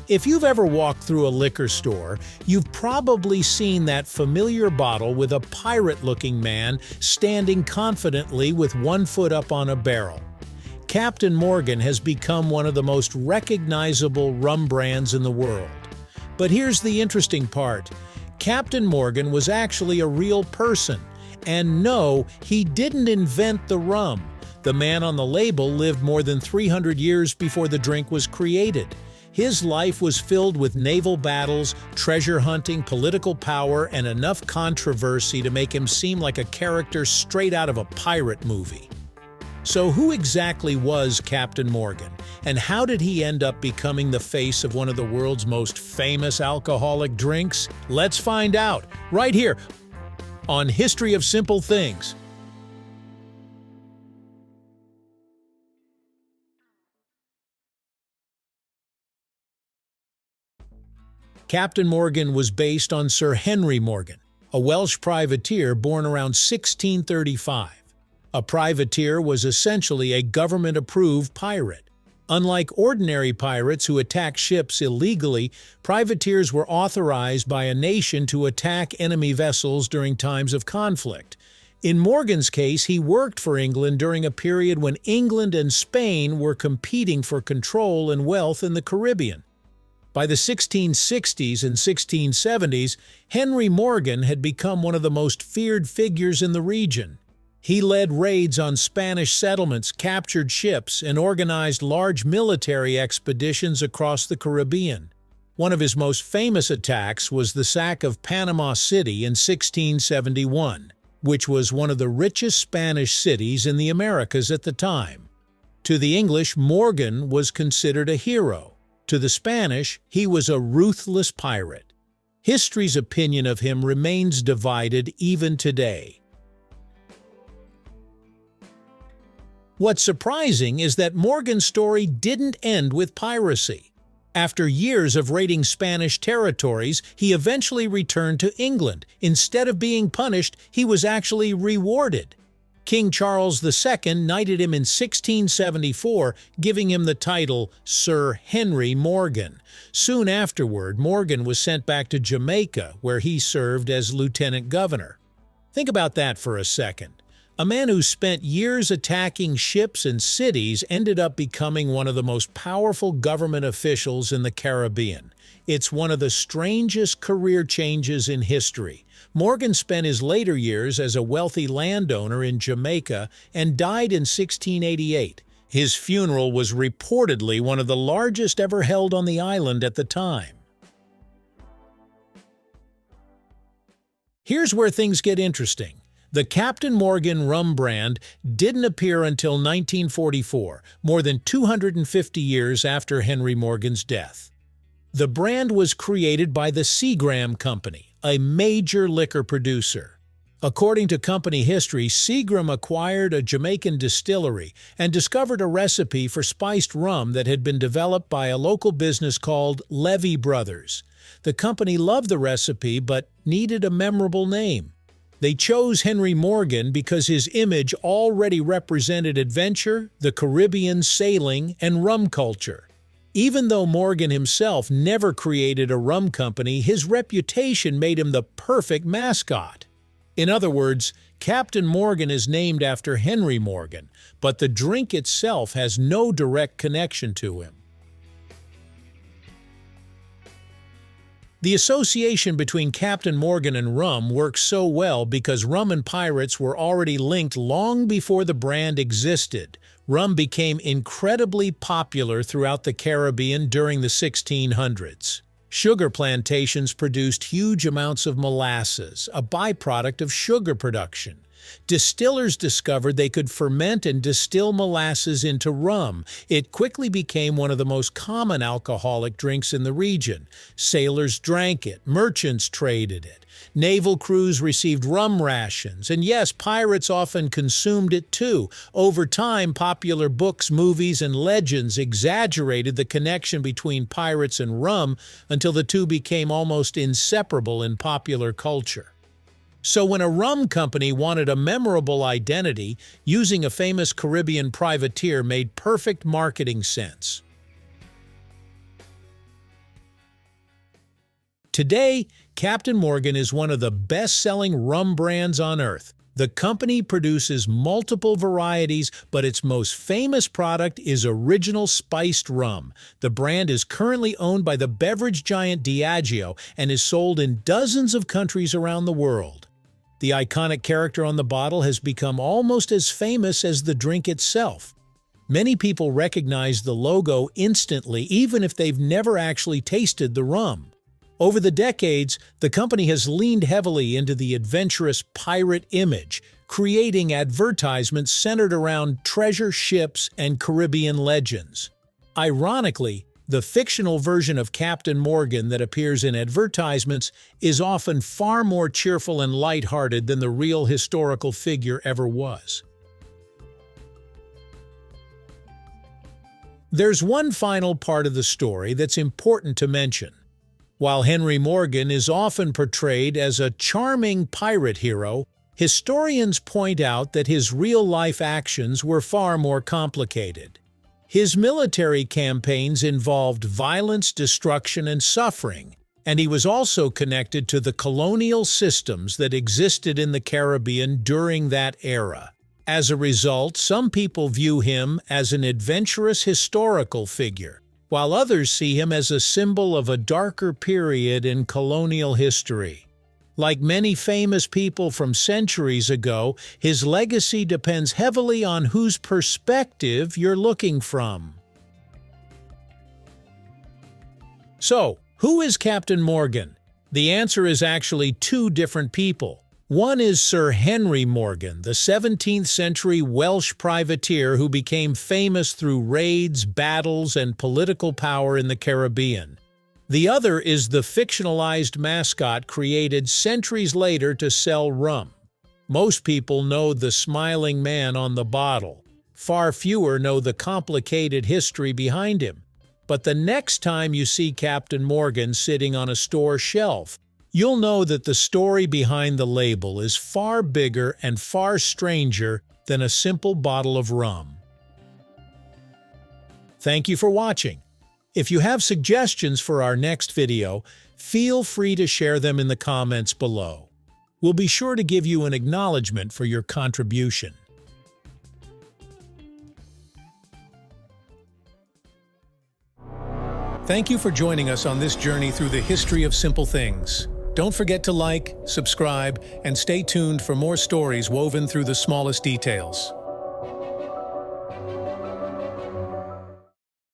If you've ever walked through a liquor store, you've probably seen that familiar bottle with a pirate-looking man standing confidently with one foot up on a barrel. Captain Morgan has become one of the most recognizable rum brands in the world. But here's the interesting part. Captain Morgan was actually a real person. And no, he didn't invent the rum. The man on the label lived more than 300 years before the drink was created. His life was filled with naval battles, treasure hunting, political power, and enough controversy to make him seem like a character straight out of a pirate movie. So who exactly was Captain Morgan, and how did he end up becoming the face of one of the world's most famous alcoholic drinks? Let's find out, right here, on History of Simple Things. Captain Morgan was based on Sir Henry Morgan, a Welsh privateer born around 1635. A privateer was essentially a government-approved pirate. Unlike ordinary pirates who attack ships illegally, privateers were authorized by a nation to attack enemy vessels during times of conflict. In Morgan's case, he worked for England during a period when England and Spain were competing for control and wealth in the Caribbean. By the 1660s and 1670s, Henry Morgan had become one of the most feared figures in the region. He led raids on Spanish settlements, captured ships, and organized large military expeditions across the Caribbean. One of his most famous attacks was the sack of Panama City in 1671, which was one of the richest Spanish cities in the Americas at the time. To the English, Morgan was considered a hero. To the Spanish, he was a ruthless pirate. History's opinion of him remains divided even today. What's surprising is that Morgan's story didn't end with piracy. After years of raiding Spanish territories, he eventually returned to England. Instead of being punished, he was actually rewarded. King Charles II knighted him in 1674, giving him the title Sir Henry Morgan. Soon afterward, Morgan was sent back to Jamaica, where he served as lieutenant governor. Think about that for a second. A man who spent years attacking ships and cities ended up becoming one of the most powerful government officials in the Caribbean. It's one of the strangest career changes in history. Morgan spent his later years as a wealthy landowner in Jamaica and died in 1688. His funeral was reportedly one of the largest ever held on the island at the time. Here's where things get interesting. The Captain Morgan Rum Brand didn't appear until 1944, more than 250 years after Henry Morgan's death. The brand was created by the Seagram Company, a major liquor producer. According to company history, Seagram acquired a Jamaican distillery and discovered a recipe for spiced rum that had been developed by a local business called Levy Brothers. The company loved the recipe but needed a memorable name. They chose Henry Morgan because his image already represented adventure, the Caribbean, sailing, and rum culture. Even though Morgan himself never created a rum company, his reputation made him the perfect mascot. In other words, Captain Morgan is named after Henry Morgan, but the drink itself has no direct connection to him. The association between Captain Morgan and rum works so well because rum and pirates were already linked long before the brand existed. Rum became incredibly popular throughout the Caribbean during the 1600s. Sugar plantations produced huge amounts of molasses, a byproduct of sugar production. Distillers discovered they could ferment and distill molasses into rum. It quickly became one of the most common alcoholic drinks in the region. Sailors drank it, merchants traded it, naval crews received rum rations, and yes, pirates often consumed it too. Over time, popular books, movies, and legends exaggerated the connection between pirates and rum until the two became almost inseparable in popular culture. So when a rum company wanted a memorable identity, using a famous Caribbean privateer made perfect marketing sense. Today, Captain Morgan is one of the best-selling rum brands on earth. The company produces multiple varieties, but its most famous product is original spiced rum. The brand is currently owned by the beverage giant Diageo and is sold in dozens of countries around the world. The iconic character on the bottle has become almost as famous as the drink itself. Many people recognize the logo instantly, even if they've never actually tasted the rum. Over the decades, the company has leaned heavily into the adventurous pirate image, creating advertisements centered around treasure ships and Caribbean legends. Ironically, the fictional version of Captain Morgan that appears in advertisements is often far more cheerful and lighthearted than the real historical figure ever was. There's one final part of the story that's important to mention. While Henry Morgan is often portrayed as a charming pirate hero, historians point out that his real-life actions were far more complicated. His military campaigns involved violence, destruction, and suffering, and he was also connected to the colonial systems that existed in the Caribbean during that era. As a result, some people view him as an adventurous historical figure, while others see him as a symbol of a darker period in colonial history. Like many famous people from centuries ago, his legacy depends heavily on whose perspective you're looking from. So, who is Captain Morgan? The answer is actually two different people. One is Sir Henry Morgan, the 17th century Welsh privateer who became famous through raids, battles, and political power in the Caribbean. The other is the fictionalized mascot created centuries later to sell rum. Most people know the smiling man on the bottle. Far fewer know the complicated history behind him. But the next time you see Captain Morgan sitting on a store shelf, you'll know that the story behind the label is far bigger and far stranger than a simple bottle of rum. Thank you for watching. If you have suggestions for our next video, feel free to share them in the comments below. We'll be sure to give you an acknowledgement for your contribution. Thank you for joining us on this journey through the history of simple things. Don't forget to like, subscribe, and stay tuned for more stories woven through the smallest details.